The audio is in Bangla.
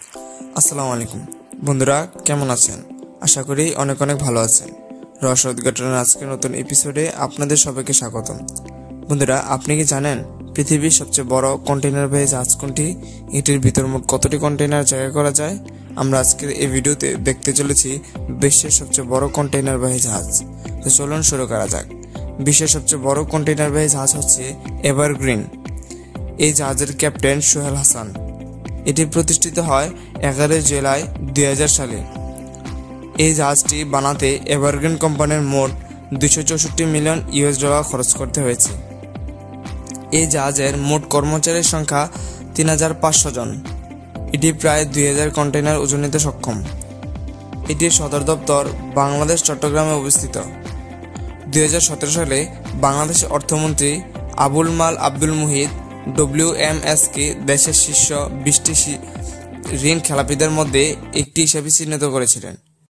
আসসালামু আলাইকুম বন্ধুরা, কেমন আছেন? আশা করি অনেক ভালো আছেন। রহস্য উদ্ঘাটনের আজকের নতুন এপিসোডে আপনাদের সবাইকে স্বাগতম। বন্ধুরা, আপনি কি জানেন পৃথিবীর সবচেয়ে বড় কন্টেইনারবাহী জাহাজ কোনটি? এটির ভিতর মোট কতটি কন্টেইনার জায়গা করা যায়? আমরা আজকের এই ভিডিওতে দেখতে চলেছি বিশ্বের সবচেয়ে বড় কন্টেইনারবাহী জাহাজ। তো চলুন শুরু করা যাক। বিশ্বের সবচেয়ে বড় কন্টেইনারবাহী জাহাজ হচ্ছে এভারগ্রিন। এই জাহাজের ক্যাপ্টেন সোহেল হাসান। এটি প্রতিষ্ঠিত হয় 11 জুলাই 2000 সালে। এই জাহাজটি বানাতে এভারগ্রিন কোম্পানির মোট $264 মিলিয়ন খরচ করতে হয়েছে। এই জাহাজের মোট কর্মচারীর সংখ্যা 3500 জন। এটি প্রায় 2000 কন্টেইনার ওজন নিতে সক্ষম। এটির সদর দপ্তর বাংলাদেশ চট্টগ্রামে অবস্থিত। 2017 সালে বাংলাদেশের অর্থমন্ত্রী আবুল মাল আব্দুল মুহিত WMSকে দেশের শীর্ষ 20টি ঋণ খেলাপিদের মধ্যে একটি হিসেবে চিহ্নিত করেছিলেন।